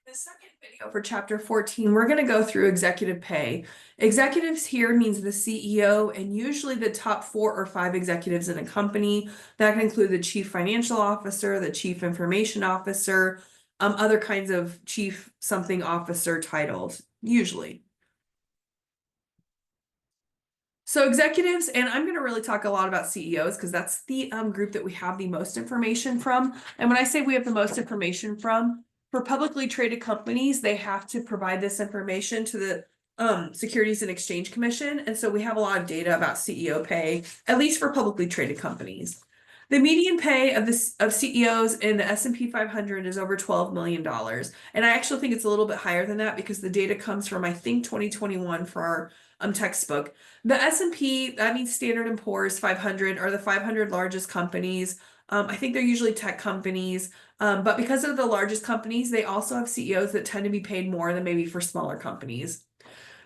The second video for chapter 14, we're going to go through executive pay. Executives here means the CEO and usually the top 4 or 5 executives in a company. That can include the chief financial officer, the chief information officer, other kinds of chief something officer titles, usually. So executives, and I'm going to really talk a lot about CEOs because that's the group that we have the most information from. And when I say we have the most information from, for publicly traded companies, they have to provide this information to the Securities and Exchange Commission. And so we have a lot of data about CEO pay, at least for publicly traded companies. The median pay of CEOs in the S&P 500 is over $12 million. And I actually think it's a little bit higher than that because the data comes from, I think, 2021 for our textbook. The S&P, that means Standard & Poor's 500, are the 500 largest companies. I think they're usually tech companies, but because of the largest companies, they also have CEOs that tend to be paid more than maybe for smaller companies.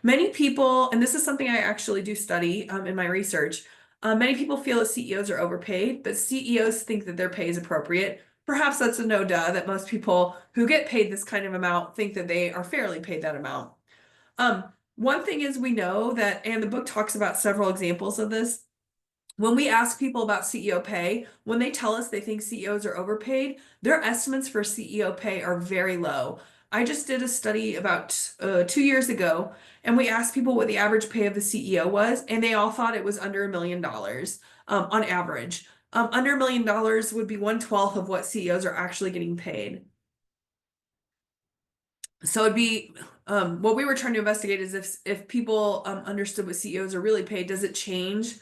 Many people, and this is something I actually do study in my research, many people feel that CEOs are overpaid, but CEOs think that their pay is appropriate. Perhaps that's a no-duh, that most people who get paid this kind of amount think that they are fairly paid that amount. One thing is we know that, and the book talks about several examples of this. When we ask people about CEO pay, when they tell us they think CEOs are overpaid, their estimates for CEO pay are very low. I just did a study about 2 years ago, and we asked people what the average pay of the CEO was, and they all thought it was under $1 million on average. Under $1 million would be 1/12 of what CEOs are actually getting paid. So it'd be what we were trying to investigate is if people understood what CEOs are really paid, does it change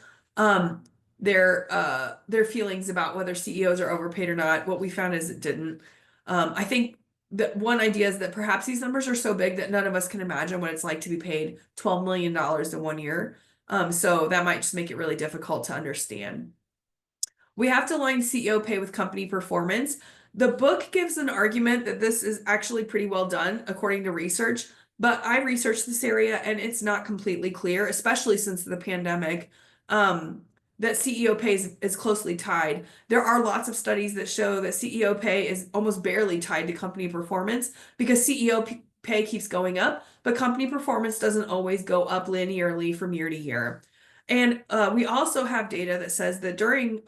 their feelings about whether CEOs are overpaid or not? What we found is it didn't. I think that one idea is that perhaps these numbers are so big that none of us can imagine what it's like to be paid $12 million in 1 year. So that might just make it really difficult to understand. We have to align CEO pay with company performance. The book gives an argument that this is actually pretty well done according to research, but I researched this area and it's not completely clear, especially since the pandemic, that CEO pay is closely tied. There are lots of studies that show that CEO pay is almost barely tied to company performance because CEO pay keeps going up, but company performance doesn't always go up linearly from year to year. And we also have data that says that during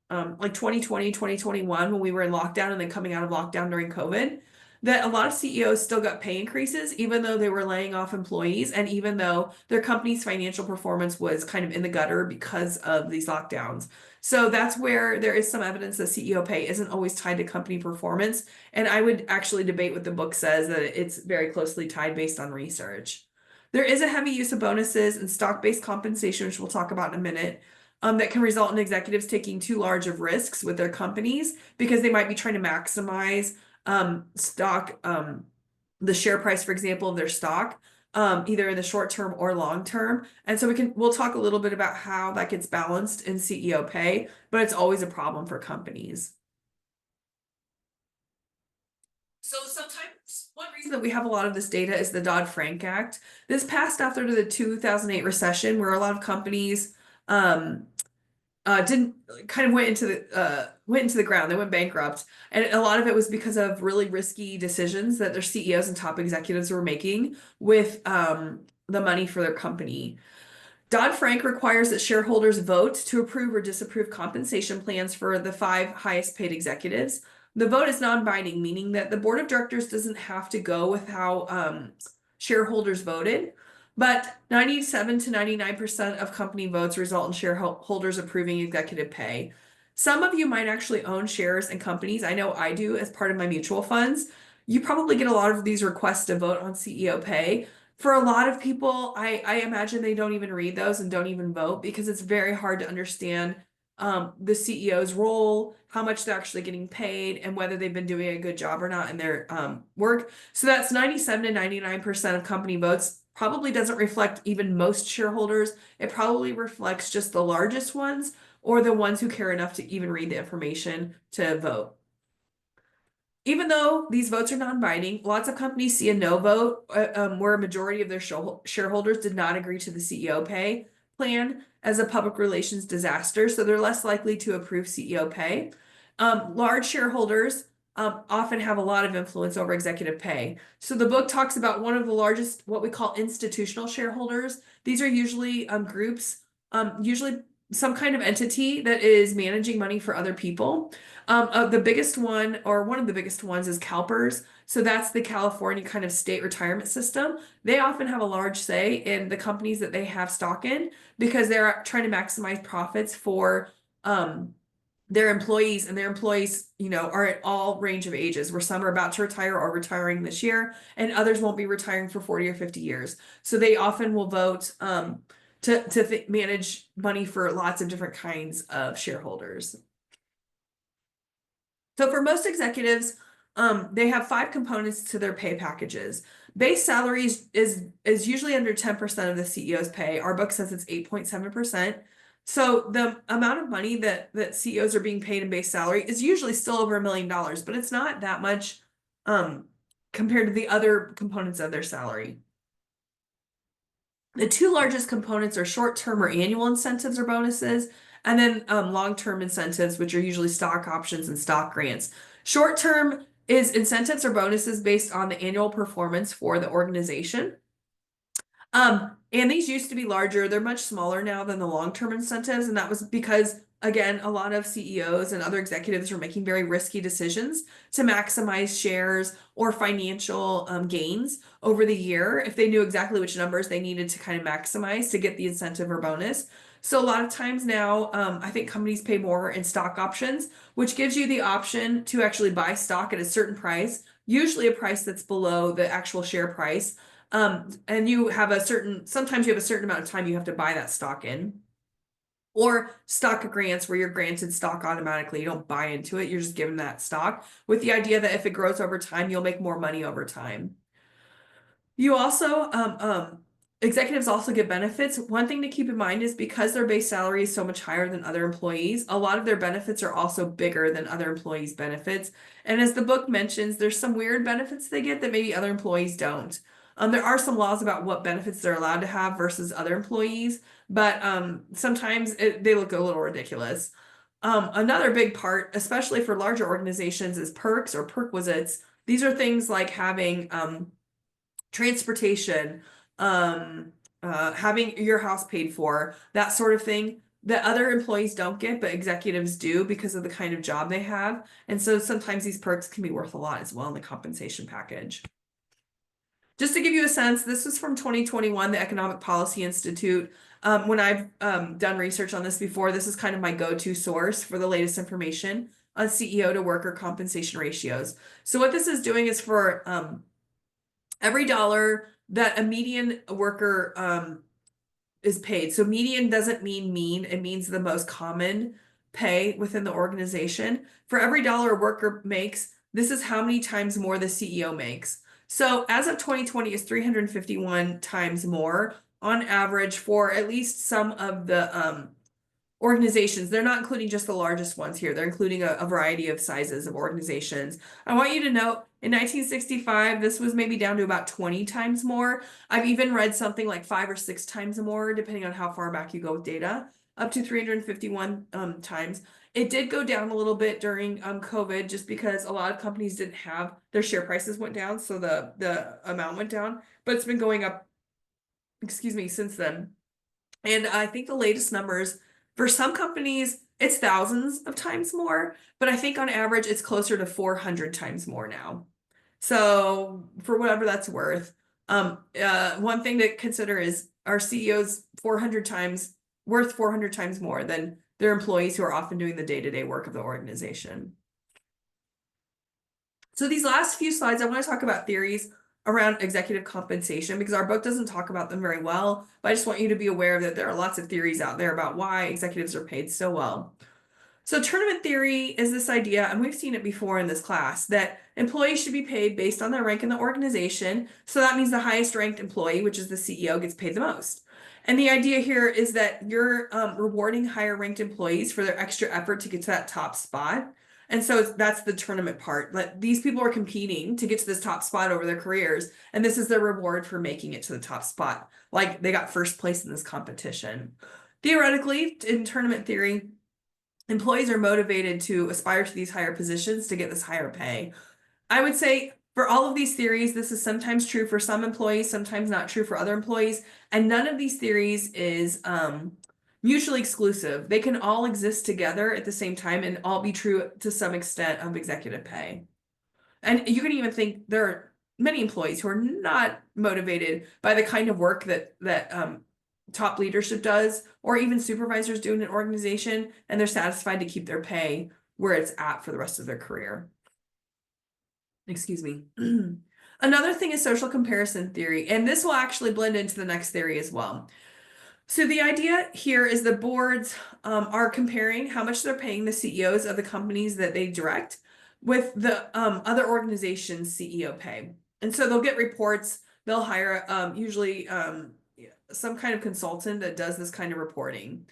like 2020, 2021, when we were in lockdown and then coming out of lockdown during COVID, that a lot of CEOs still got pay increases, even though they were laying off employees and even though their company's financial performance was kind of in the gutter because of these lockdowns. So that's where there is some evidence that CEO pay isn't always tied to company performance. And I would actually debate what the book says, that it's very closely tied based on research. There is a heavy use of bonuses and stock-based compensation, which we'll talk about in a minute, that can result in executives taking too large of risks with their companies because they might be trying to maximize stock, the share price, for example, of their stock, either in the short term or long term. And so we'll talk a little bit about how that gets balanced in CEO pay, but it's always a problem for companies. So sometimes one reason that we have a lot of this data is the Dodd-Frank Act. This passed after the 2008 recession, where a lot of companies didn't kind of went into the ground. They went bankrupt, and a lot of it was because of really risky decisions that their CEOs and top executives were making with the money for their company. Dodd-Frank requires that shareholders vote to approve or disapprove compensation plans for the 5 highest paid executives. The vote is non-binding, meaning that the board of directors doesn't have to go with how shareholders voted, but 97 to 99% of company votes result in shareholders approving executive pay. Some of you might actually own shares in companies. I know I do as part of my mutual funds. You probably get a lot of these requests to vote on CEO pay. For a lot of people, I imagine they don't even read those and don't even vote because it's very hard to understand the CEO's role, how much they're actually getting paid, and whether they've been doing a good job or not in their work. So that's 97 to 99% of company votes. Probably doesn't reflect even most shareholders. It probably reflects just the largest ones or the ones who care enough to even read the information to vote. Even though these votes are non-binding, lots of companies see a no vote where a majority of their shareholders did not agree to the CEO pay plan as a public relations disaster, so they're less likely to approve CEO pay. Large shareholders often have a lot of influence over executive pay. So the book talks about one of the largest, what we call institutional shareholders. These are usually groups, usually some kind of entity that is managing money for other people. The biggest one, or one of the biggest ones, is CalPERS. So that's the California kind of state retirement system. They often have a large say in the companies that they have stock in because they're trying to maximize profits for their employees, and their employees, are at all range of ages, where some are about to retire or retiring this year, and others won't be retiring for 40 or 50 years. So they often will vote to manage money for lots of different kinds of shareholders. So for most executives, they have 5 components to their pay packages. Base salaries is usually under 10% of the CEO's pay. Our book says it's 8.7%. So the amount of money that CEOs are being paid in base salary is usually still over $1 million, but it's not that much compared to the other components of their salary. The 2 largest components are short-term or annual incentives or bonuses, and then long-term incentives, which are usually stock options and stock grants. Short-term is incentives or bonuses based on the annual performance for the organization. And these used to be larger. They're much smaller now than the long-term incentives. And that was because, again, a lot of CEOs and other executives were making very risky decisions to maximize shares or financial gains over the year if they knew exactly which numbers they needed to kind of maximize to get the incentive or bonus. So a lot of times now, I think companies pay more in stock options, which gives you the option to actually buy stock at a certain price, usually a price that's below the actual share price. And you have sometimes you have a certain amount of time you have to buy that stock in. Or stock grants where you're granted stock automatically. You don't buy into it, you're just given that stock with the idea that if it grows over time, you'll make more money over time. You also, executives also get benefits. One thing to keep in mind is because their base salary is so much higher than other employees, a lot of their benefits are also bigger than other employees' benefits. And as the book mentions, there's some weird benefits they get that maybe other employees don't. There are some laws about what benefits they're allowed to have versus other employees, but sometimes they look a little ridiculous. Another big part, especially for larger organizations, is perks or perquisites. These are things like having transportation, having your house paid for, that sort of thing that other employees don't get, but executives do because of the kind of job they have. And so sometimes these perks can be worth a lot as well in the compensation package. Just to give you a sense, this is from 2021, the Economic Policy Institute. When I've done research on this before, this is kind of my go-to source for the latest information on CEO to worker compensation ratios. So what this is doing is for every dollar that a median worker is paid. So median doesn't mean mean, it means the most common pay within the organization. For every dollar a worker makes, this is how many times more the CEO makes. So as of 2020 is 351 times more on average for at least some of the organizations. They're not including just the largest ones here. They're including a variety of sizes of organizations. I want you to note in 1965, this was maybe down to about 20 times more. I've even read something like 5 or 6 times more, depending on how far back you go with data, up to 351 times. It did go down a little bit during COVID, just because a lot of companies didn't have their share prices went down, so the amount went down, but it's been going up, excuse me, since then. And I think the latest numbers for some companies, it's thousands of times more, but I think on average it's closer to 400 times more now. So for whatever that's worth, one thing to consider is our CEOs 400 times worth 400 times more than their employees who are often doing the day-to-day work of the organization. So these last few slides, I want to talk about theories around executive compensation because our book doesn't talk about them very well, but I just want you to be aware that there are lots of theories out there about why executives are paid so well. So tournament theory is this idea, and we've seen it before in this class, that employees should be paid based on their rank in the organization. So that means the highest ranked employee, which is the CEO, gets paid the most. And the idea here is that you're rewarding higher ranked employees for their extra effort to get to that top spot. And so that's the tournament part. Like, these people are competing to get to this top spot over their careers, and this is their reward for making it to the top spot. Like, they got first place in this competition. Theoretically, in tournament theory, employees are motivated to aspire to these higher positions to get this higher pay. I would say for all of these theories, this is sometimes true for some employees, sometimes not true for other employees, and none of these theories is mutually exclusive. They can all exist together at the same time and all be true to some extent of executive pay. And you can even think there are many employees who are not motivated by the kind of work that top leadership does, or even supervisors do in an organization, and they're satisfied to keep their pay where it's at for the rest of their career. Excuse me. Another thing is social comparison theory, and this will actually blend into the next theory as well. So the idea here is the boards are comparing how much they're paying the CEOs of the companies that they direct with the other organizations' CEO pay. And so they'll get reports, they'll hire usually some kind of consultant that does this kind of reporting.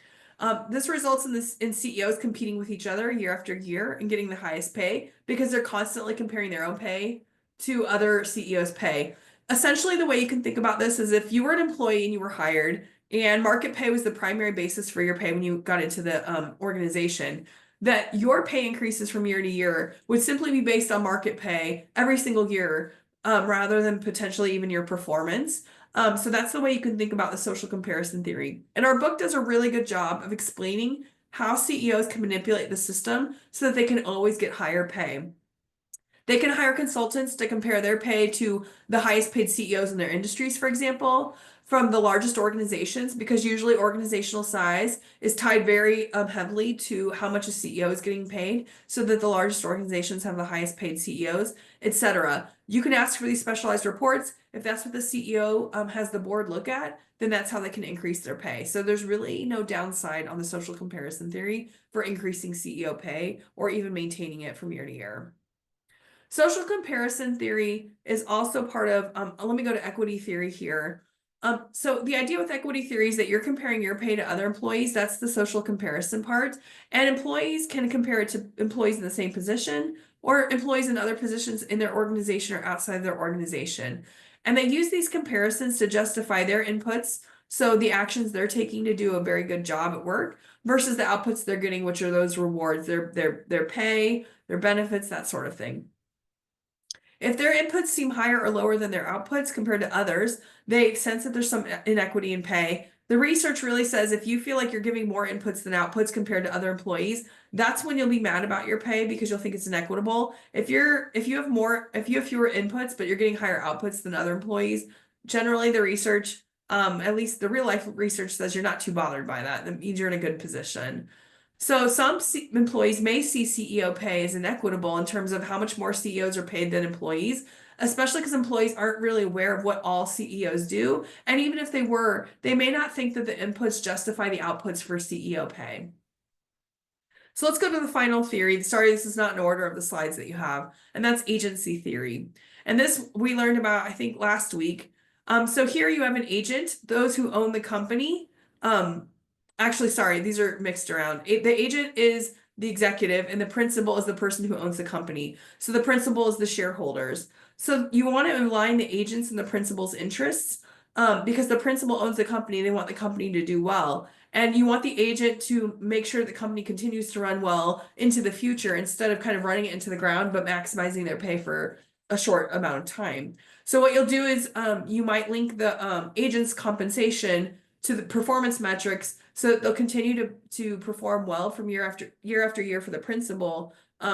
This results in CEOs competing with each other year after year and getting the highest pay because they're constantly comparing their own pay to other CEOs' pay. Essentially, the way you can think about this is if you were an employee and you were hired, and market pay was the primary basis for your pay when you got into the organization, that your pay increases from year to year would simply be based on market pay every single year, rather than potentially even your performance. So that's the way you can think about the social comparison theory. And our book does a really good job of explaining how CEOs can manipulate the system so that they can always get higher pay. They can hire consultants to compare their pay to the highest paid CEOs in their industries, for example, from the largest organizations, because usually organizational size is tied very heavily to how much a CEO is getting paid, so that the largest organizations have the highest paid CEOs, etc. You can ask for these specialized reports. If that's what the CEO has the board look at, then that's how they can increase their pay. So there's really no downside on the social comparison theory for increasing CEO pay or even maintaining it from year to year. Social comparison theory is also part of, let me go to equity theory here. So the idea with equity theory is that you're comparing your pay to other employees. That's the social comparison part. And employees can compare it to employees in the same position or employees in other positions in their organization or outside their organization. And they use these comparisons to justify their inputs. So the actions they're taking to do a very good job at work versus the outputs they're getting, which are those rewards, their pay, their benefits, that sort of thing. If their inputs seem higher or lower than their outputs compared to others, they sense that there's some inequity in pay. The research really says if you feel like you're giving more inputs than outputs compared to other employees, that's when you'll be mad about your pay because you'll think it's inequitable. If you have fewer inputs but you're getting higher outputs than other employees, generally the research, at least the real life research, says you're not too bothered by that. That means you're in a good position. So some employees may see CEO pay as inequitable in terms of how much more CEOs are paid than employees, especially because employees aren't really aware of what all CEOs do. And even if they were, they may not think that the inputs justify the outputs for CEO pay. So let's go to the final theory. Sorry, this is not in order of the slides that you have, and that's agency theory. And this we learned about, I think, last week. So here you have an agent, those who own the company. Actually, sorry, these are mixed around. The agent is the executive and the principal is the person who owns the company. So the principal is the shareholders. So you want to align the agents and the principal's interests because the principal owns the company. They want the company to do well. And you want the agent to make sure the company continues to run well into the future instead of kind of running it into the ground, but maximizing their pay for a short amount of time. So what you'll do is you might link the agent's compensation to the performance metrics so that they'll continue to perform well from year after year for the principal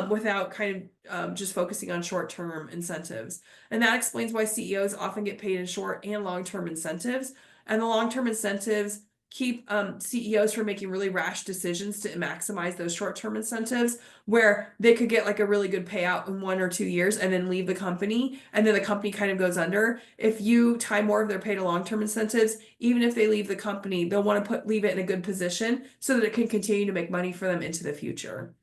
without kind of just focusing on short-term incentives. And that explains why CEOs often get paid in short and long-term incentives. And the long-term incentives keep CEOs from making really rash decisions to maximize those short-term incentives where they could get like a really good payout in 1 or 2 years and then leave the company and then the company kind of goes under. If you tie more of their pay to long-term incentives, even if they leave the company, they'll want to leave it in a good position so that it can continue to make money for them into the future.